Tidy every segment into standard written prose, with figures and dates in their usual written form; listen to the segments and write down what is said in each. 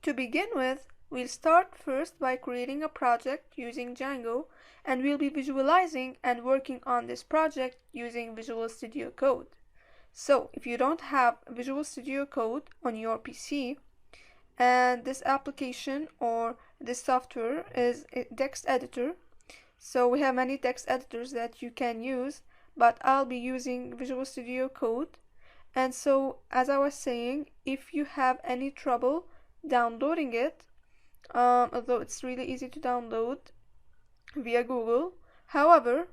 To begin with, we'll start first by creating a project using Django, and we'll be visualizing and working on this project using Visual Studio Code. So if you don't have Visual Studio Code on your PC, and this application or this software is a text editor, so we have many text editors that you can use, but I'll be using Visual Studio Code. And so, as I was saying, if you have any trouble downloading it, although it's really easy to download via Google, however,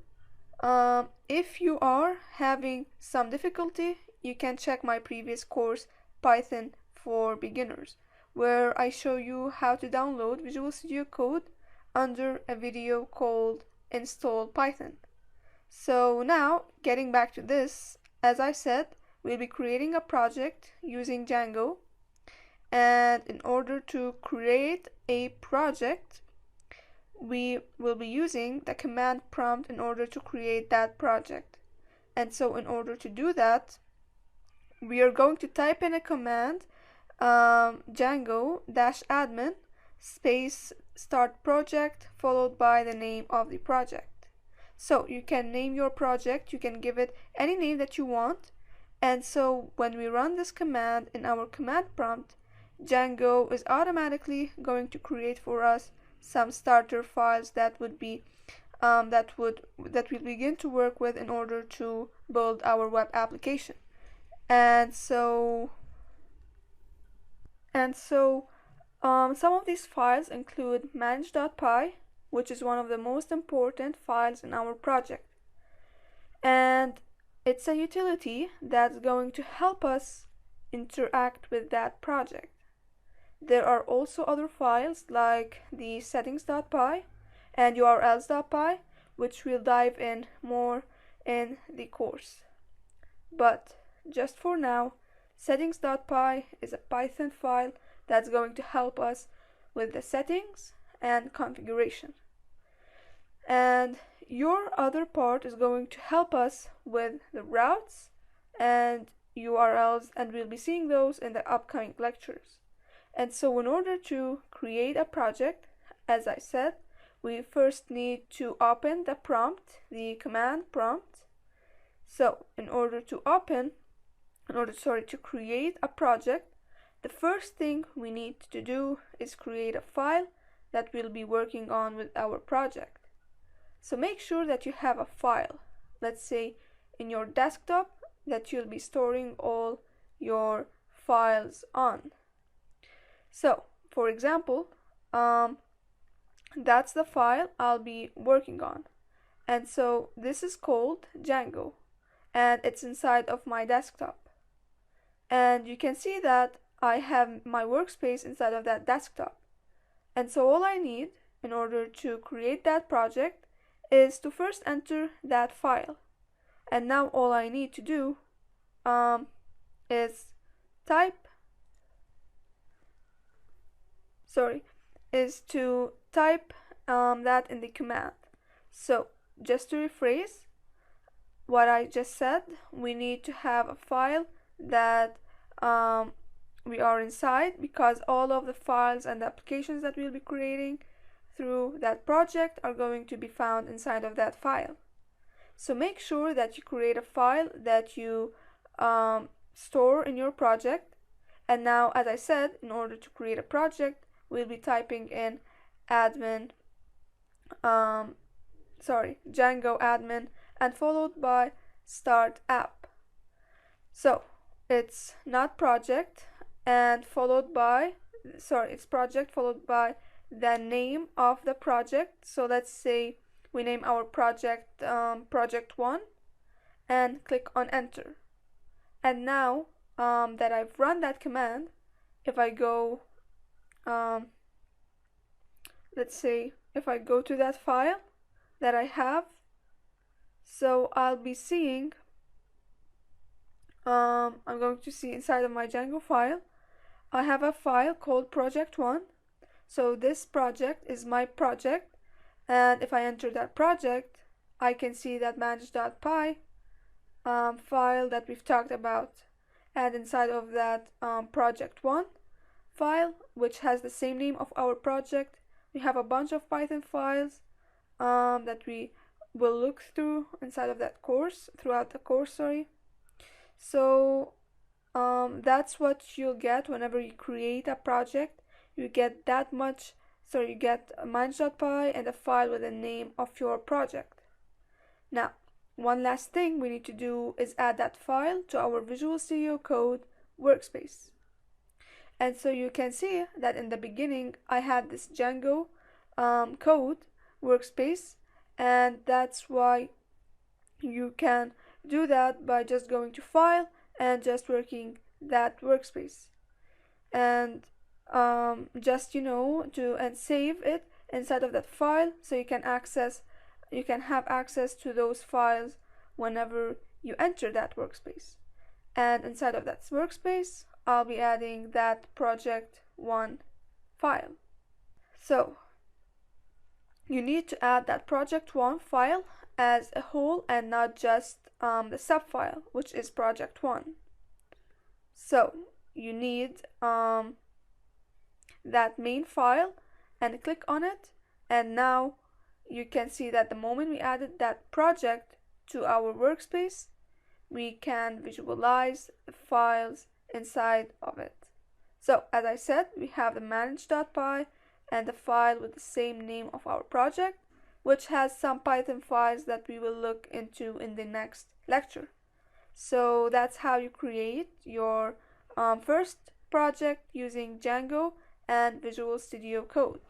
if you are having some difficulty, you can check my previous course, Python for Beginners, where I show you how to download Visual Studio Code under a video called Install Python. So now, getting back to this, as I said, we'll be creating a project using Django, and in order to create a project, we will be using the command prompt in order to create that project. And so in order to do that, we are going to type in a command, Django-admin space start project followed by the name of the project. So you can name your project, you can give it any name that you want. And so when we run this command in our command prompt, Django is automatically going to create for us some starter files that would be that we'll begin to work with in order to build our web application. And so some of these files include manage.py, which is one of the most important files in our project, and it's a utility that's going to help us interact with that project. There are also other files like the settings.py and urls.py, which we'll dive in more in the course. But just for now, settings.py is a Python file that's going to help us with the settings and configuration. And your other part is going to help us with the routes and URLs, and we'll be seeing those in the upcoming lectures. And so in order to create a project, as I said, we first need to open the prompt, the command prompt. So in order to create a project, the first thing we need to do is create a file that we'll be working on with our project. So make sure that you have a file, let's say in your desktop, that you'll be storing all your files on. So for example, that's the file I'll be working on. And so this is called Django, and it's inside of my desktop. And you can see that I have my workspace inside of that desktop. And so all I need in order to create that project is to first enter that file. And now all I need to do is to type that in the command. So just to rephrase what I just said, we need to have a file that we are inside, because all of the files and the applications that we'll be creating through that project are going to be found inside of that file. So make sure that you create a file that you store in your project. And now, as I said, in order to create a project, we'll be typing in Django admin and followed by start app. So it's not project and followed by it's project followed by the name of the project. So let's say we name our project project 1 and click on enter. And now that I've run that command, if I go let's say if I go to that file that I have, so I'll be seeing I'm going to see inside of my Django file I have a file called project 1. So this project is my project, and if I enter that project, I can see that manage.py file that we've talked about, and inside of that project 1 file, which has the same name of our project. We have a bunch of Python files that we will look through inside of that course, throughout the course, sorry. So that's what you'll get whenever you create a project. You get that much, so you get a manage.py and a file with the name of your project. Now, one last thing we need to do is add that file to our Visual Studio Code workspace. And so you can see that in the beginning I had this Django code workspace, and that's why you can do that by just going to File and just working that workspace, and just and save it inside of that file, so you can have access to those files whenever you enter that workspace. And inside of that workspace I'll be adding that project1 file. So you need to add that project1 file as a whole and not just the subfile, which is project1. So you need that main file and click on it, and now you can see that the moment we added that project to our workspace, we can visualize the files inside of it. So as I said, we have the manage.py and the file with the same name of our project, which has some Python files that we will look into in the next lecture. So that's how you create your first project using Django and Visual Studio Code.